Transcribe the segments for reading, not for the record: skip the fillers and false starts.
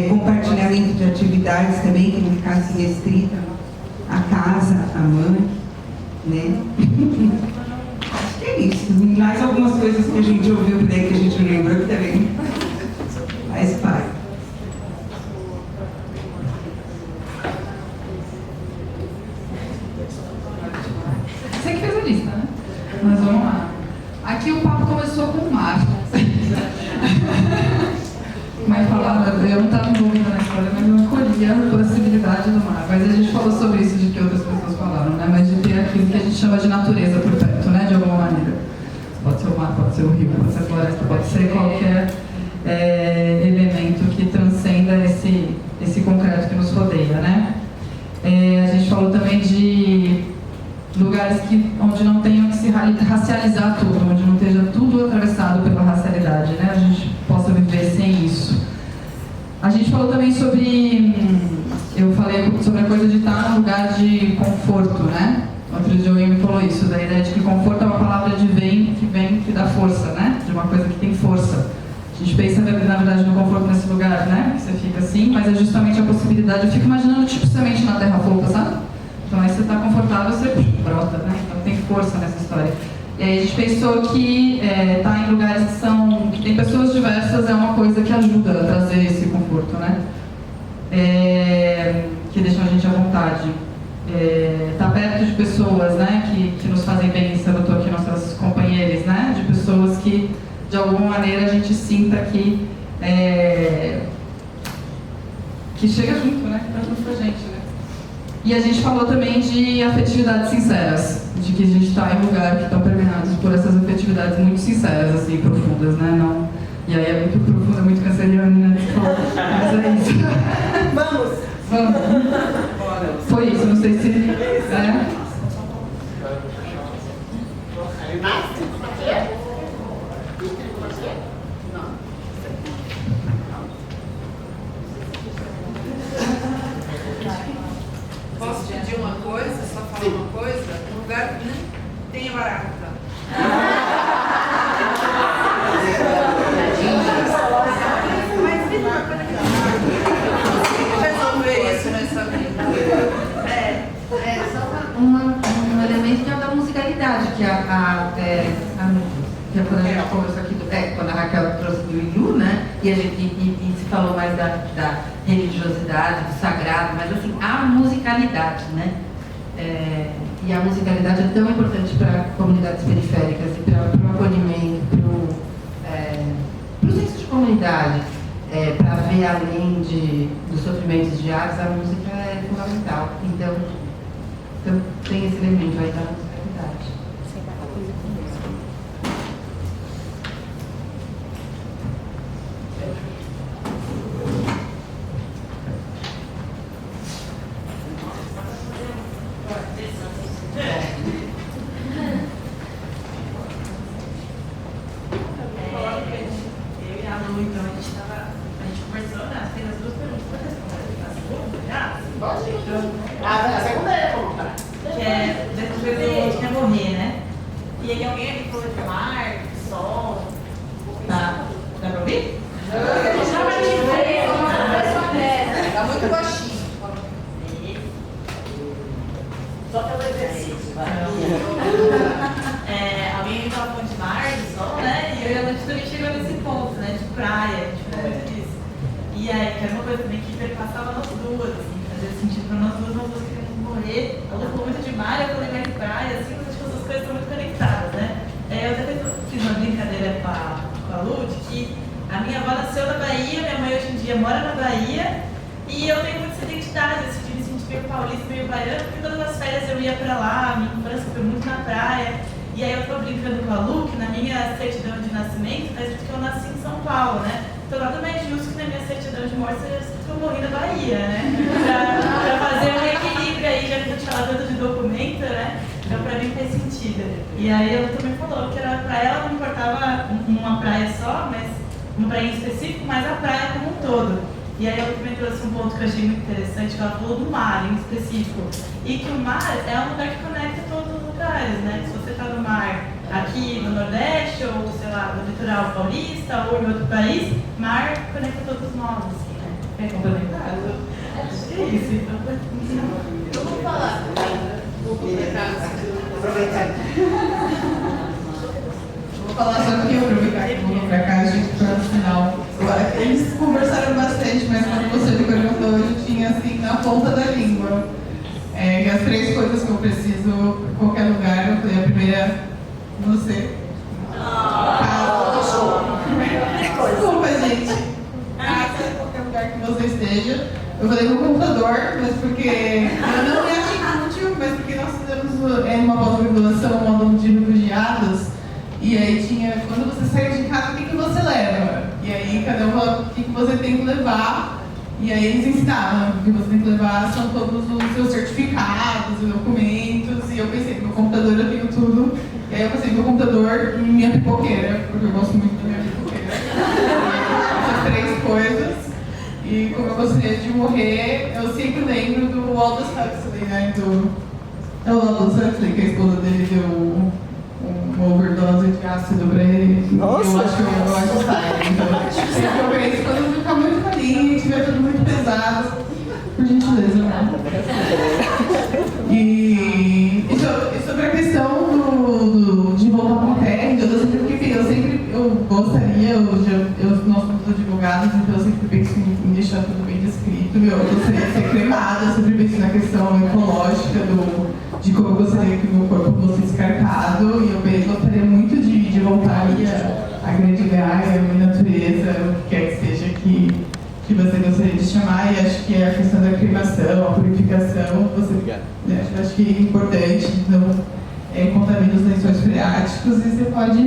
Compartilhamento de atividades também, que não ficasse restrita à casa, à mãe, né? Acho que é isso. Mais algumas coisas que a gente ouviu por aí que a gente lembra que também faz parte. Você que fez a lista, né? Mas vamos lá. Aqui o papo começou com o mar. Mas falava, eu não estava envolvida na história, mas eu acolhia a possibilidade do mar. Mas a gente falou sobre isso de que outras pessoas falaram, né? Mas de ter aquilo que a gente chama de natureza por perto, né? De alguma maneira. Pode ser o mar, pode ser o rio, pode ser a floresta, pode ser qualquer elemento que transcenda esse concreto que nos rodeia, né? A gente falou também de lugares onde não tenham que se racializar tudo, onde não esteja tudo atravessado pela racialidade, né? A gente possa viver sem isso. A gente falou também sobre, eu falei sobre a coisa de estar num lugar de conforto, né? Outro dia o Ian me falou isso, da ideia de que conforto é uma palavra que dá força, né? De uma coisa que tem força. A gente pensa, na verdade, no conforto nesse lugar, né? Que você fica assim, mas é justamente a possibilidade. Eu fico imaginando, tipo, semente na terra fofa, sabe? Então aí você está confortável, você brota, né? Então tem força nessa história. E aí a gente pensou que estar em lugares que tem pessoas diversas é uma coisa que ajuda a trazer esse conforto, né? Que deixam a gente à vontade. Estar perto de pessoas, né? Que nos fazem bem, se eu estou aqui, nossas companheiras, né? De pessoas que, de alguma maneira, a gente sinta que chega junto, né? Que tá junto com a gente, né? E a gente falou também de afetividades sinceras, de que a gente está em lugares que estão permeados por essas afetividades muito sinceras, assim, profundas, né? Não... E aí é muito profundo, é muito canceriano, né? Mas é isso. Vamos. Foi isso, não sei se... Posso pedir uma coisa, só falar uma coisa? Um lugar que não tenha barata. Mas uma coisa que resolver isso nessa vida. Só um elemento que é o da musicalidade, que quando a gente conversou aqui, quando a Raquel trouxe do Ilu, né? E se falou mais da religiosidade, do sagrado, mas assim, a musicalidade, né? E a musicalidade é tão importante para comunidades periféricas e para o acolhimento, para o senso de comunidade, para ver além dos sofrimentos diários, a música é fundamental. Então tem esse elemento aí da musicalidade. Alguém estava falando de mar, de sol, né? E eu e a Nath também chegou nesse ponto, né? De praia, a gente falou muito disso. E aí, que era uma coisa também que perpassava nós duas, assim, fazia sentido para nós duas, nós queremos morrer. Ela falou muito de mar, eu falei mais de praia, assim, mas acho que essas coisas estão muito conectadas, né? Eu até fiz uma brincadeira com a Lud, que a minha avó nasceu na Bahia, minha mãe hoje em dia mora na Bahia, e eu tenho muito essa identidade, assim, de me sentir meio paulista, meio baiana, porque todas as férias eu ia pra lá, minha infância foi muito na praia. E aí eu tô brincando com a Lu, que na minha certidão de nascimento tá escrito que eu nasci em São Paulo, né? Então nada mais justo que na minha certidão de morte seja escrito que eu morri na Bahia, né? Pra fazer um equilíbrio aí, já que a gente fala tanto de documento, né? Então pra mim fez sentido. E aí ela também falou que pra ela não importava uma praia só, mas uma praia em específico, mas a praia como um todo. E aí ela também trouxe um ponto que eu achei muito interessante, que ela falou do mar em específico. E que o mar é um lugar que conecta todos os lugares, né? Se você está no mar aqui no Nordeste, ou sei lá, no litoral paulista, ou em outro país, mar conecta todos nós, assim, né? É complementar? Acho que é isso, então. Eu vou falar. Vou aproveitar. Vou falar só que eu aproveitar que vou pra cá, gente, para o final. Eles conversaram bastante, mas quando você me perguntou, eu tinha assim na ponta da língua. Que as 3 coisas que eu preciso em qualquer lugar, eu falei a primeira, você. Desculpa, gente. Casa, em qualquer lugar que você esteja. Eu falei no computador, mas porque eu não me acho inútil, mas porque nós fizemos uma pós-graduação, um módulo de refugiados. E aí tinha, quando você sai de casa, o que você leva? E aí cada um falava o que você tem que levar. E aí eles ensinavam, o que você tem que levar são todos os seus certificados, os documentos. E eu pensei, no meu computador eu tenho tudo. E aí eu passei meu computador e minha pipoqueira, porque eu gosto muito da minha pipoqueira. Essas 3 coisas. E como eu gostaria de morrer, eu sempre lembro do Aldous Huxley, né? É o Aldous Huxley, que a esposa dele deu uma overdose de ácido pra ele. Nossa! Eu acho sério. Então, sempre eu penso, quando eu ficar muito farinha e estiver tudo muito pesado, por gentileza, né? E sobre a questão de voltar para a terra, eu gostaria, nós somos advogados, então eu sempre penso em deixar tudo bem descrito. Eu gostaria de ser cremada, eu sempre penso na questão ecológica de como eu gostaria que o meu corpo fosse descartado, e eu gostaria muito de voltar ali à grande Gaia, à minha natureza, o que quer que seja que você gostaria de chamar, e acho que a questão da cremação, a purificação, acho que é importante, não contamina os lençóis freáticos e você pode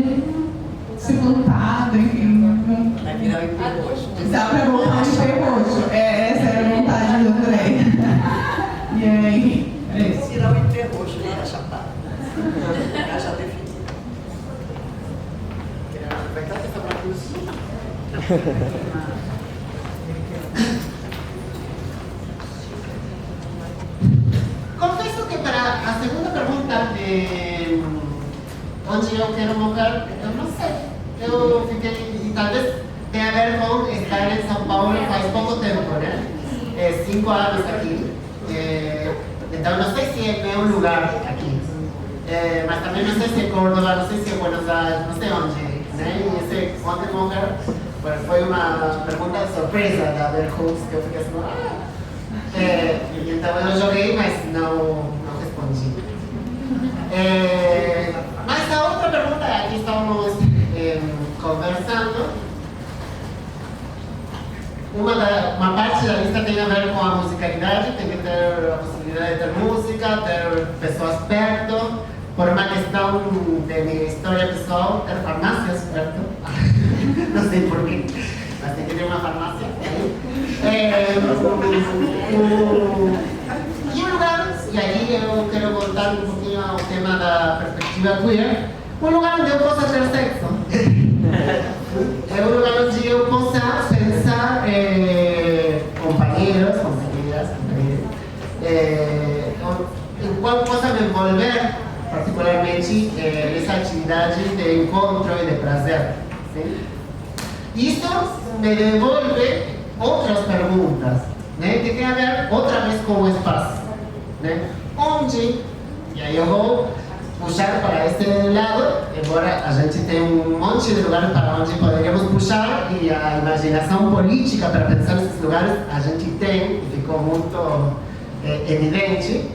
se plantar, enfim. Vai virar o IP roxo. Dá pra voltar no IP roxo. Essa era a vontade do André. E aí, é isso. Virar o IP roxo, né? A chapada. Já definido. Vai estar essa bagunça. Confesso que para a segunda pergunta de onde eu quero morar, eu não sei. Eu fiquei, e talvez tenha a ver com estar em São Paulo faz pouco tempo, né? 5 anos aqui. Então não sei se é meu lugar aqui. Mas também não sei se é Córdoba, não sei se é Buenos Aires, não sei onde. Né? E esse onde morar foi uma pergunta surpresa da Verhoes, que eu fiquei assim, então eu joguei, mas não respondi. Mas a outra pergunta, aqui estamos conversando. Uma parte da lista tem a ver com a musicalidade, tem que ter a possibilidade de ter música, ter pessoas perto, por uma questão de minha história pessoal, ter farmácias perto. Não sei porquê, mas tem que ter uma farmácia. E um lugar, e aí eu quero voltar um pouquinho ao tema da perspectiva queer, um lugar onde eu possa ter sexo. É um lugar onde eu possa pensar companheiros, companheiras, em qual possa me envolver, particularmente nessa atividade de encontro e de prazer. Sim? Isso me devolve outras perguntas, né, que tem a ver outra vez com o espaço, né? Onde, e aí eu vou puxar para esse lado, embora a gente tenha um monte de lugares para onde poderíamos puxar, e a imaginação política para pensar nesses lugares a gente tem, e ficou muito evidente.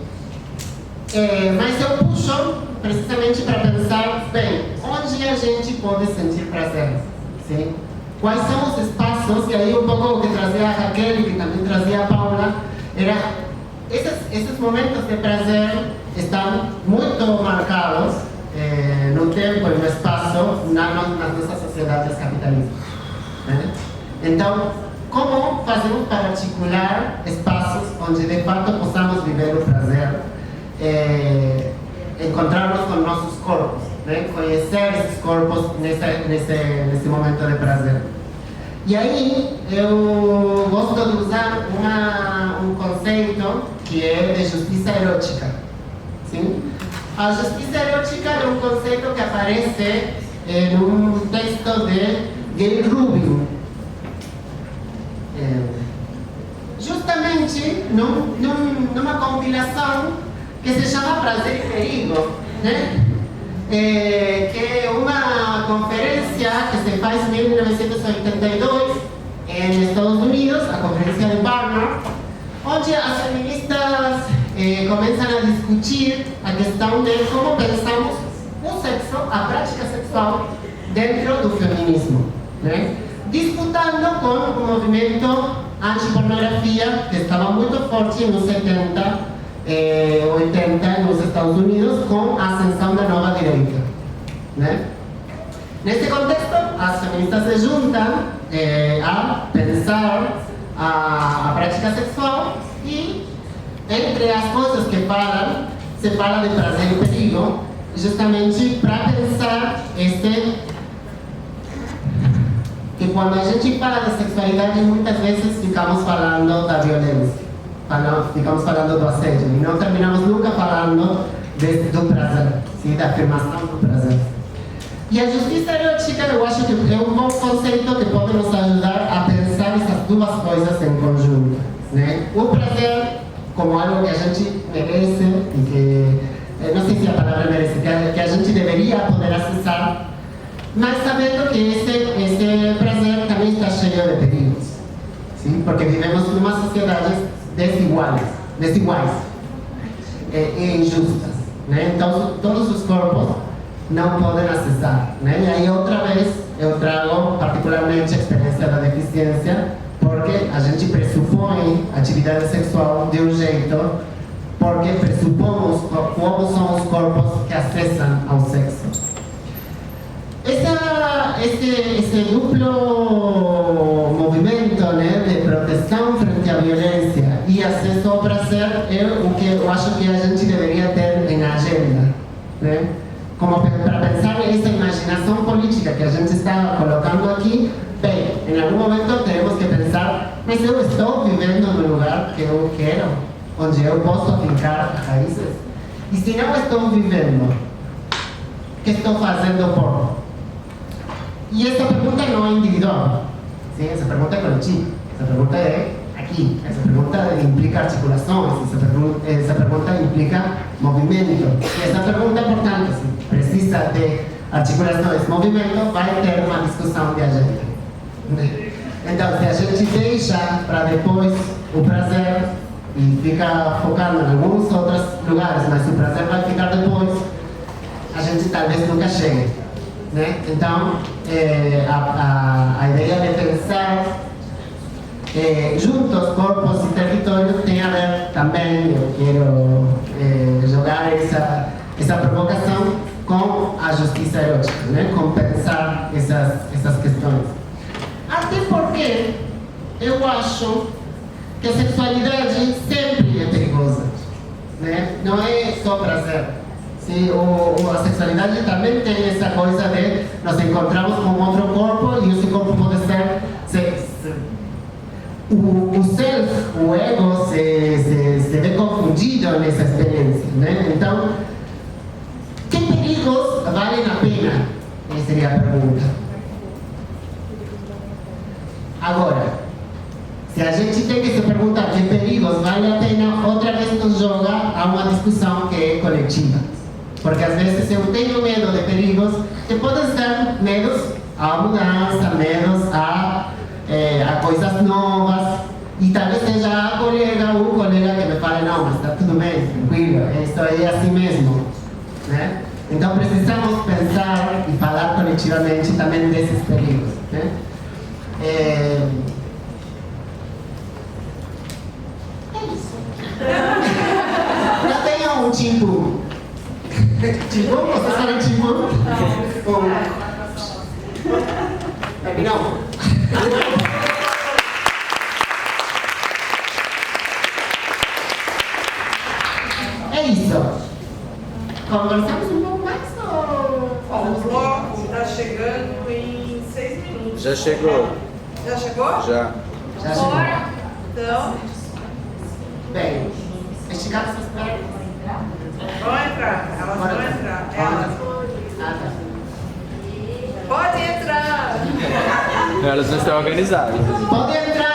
Mas eu puxo precisamente para pensar, bem, onde a gente pode sentir prazer, sim? Quais são os espaços, e aí um pouco o que trazia a Raquel e que também trazia a Paula, era esses momentos de prazer estão muito marcados no tempo e no espaço nas nossas sociedades capitalistas. Né? Então, como fazemos para articular espaços onde de fato possamos viver o prazer, encontrarmos com nossos corpos, né? Conhecer esses corpos nesse momento de prazer. E aí eu gosto de usar um conceito que é de justiça erótica. Sim? A justiça erótica é um conceito que aparece em um texto de Gayle Rubin. Justamente numa compilação que se chama Prazer e Perigo, né? Que é uma conferência que se faz em 1982 nos Estados Unidos, a Conferência de Barnard, onde as feministas começam a discutir a questão de como pensamos o sexo, a prática sexual dentro do feminismo, né? Disputando com o movimento anti-pornografia que estava muito forte nos 70, 80 nos Estados Unidos, com a ascensão da nova direita, né? Nesse contexto, as feministas se juntam a pensar a prática sexual e, entre as coisas que falam, se fala de prazer e perigo, justamente para pensar que quando a gente fala de sexualidade, muitas vezes ficamos falando da violência, ficamos falando do assédio, e não terminamos nunca falando do prazer, sim, da afirmação do prazer. E a justiça erótica, eu acho que é um bom conceito que pode nos ajudar a pensar essas duas coisas em conjunto, né? O prazer como algo que a gente merece e que, não sei se a palavra merece, que a gente deveria poder acessar, mas sabendo que esse prazer também está cheio de perigos, sim? Porque vivemos numa sociedade desiguais e injustas, né? Então todos os corpos não podem acessar, né? E aí outra vez eu trago particularmente a experiência da deficiência, porque a gente pressupõe atividade sexual de um jeito, porque pressupomos como são os corpos que acessam ao sexo. Esse duplo movimento, né, de proteção frente à violência e acesso ao prazer é o que eu acho que a gente deveria ter em agenda, né? Como para pensar nessa imaginação política que a gente está colocando aqui, bem, em algum momento temos que pensar, mas eu estou vivendo no lugar que eu quero, onde eu posso afincar raízes? E se não estou vivendo, o que estou fazendo por? E essa pergunta não é individual, sim? Essa pergunta é coletiva, essa pergunta é aqui, essa pergunta implica articulações, essa pergunta implica movimento. E essa pergunta, portanto, se precisa de articulações, movimento, vai ter uma discussão de agenda. Então, se a gente deixa para depois o prazer e fica focado em alguns outros lugares, mas o prazer vai ficar depois, a gente talvez nunca chegue, né? Então, a ideia de pensar juntos, corpos e territórios tem a ver também, eu quero jogar essa provocação com a justiça erótica, né? Com pensar essas questões. Até porque eu acho que a sexualidade sempre é perigosa, né? Não é só prazer. Sim, a sexualidade também tem essa coisa de nos encontramos com outro corpo e esse corpo pode ser o self, o ego se vê confundido nessa experiência, né? Então, que perigos valem a pena? Essa seria a pergunta. Agora, se a gente tem que se perguntar que perigos valem a pena, outra vez nos joga a uma discussão que é coletiva. Porque às vezes eu tenho medo de perigos que podem ser medos à mudança, medos a coisas novas, e talvez seja a colega ou o colega que me fale, não, mas está tudo bem, tranquilo, isso é assim mesmo, né? Então precisamos pensar e falar coletivamente também desses perigos, né? É isso. Eu tenho um timbu. Timbu? Vocês falam timbu? Não. É isso. Conversamos um pouco mais ou... O bloco está chegando em 6 minutos. Já chegou. Já chegou? Já. Já chegou. Então, Bem, esticar essas pernas. Vão entrar, elas vão entrar. Elas. Ah, tá. Pode entrar! Elas não estão organizadas. Pode entrar.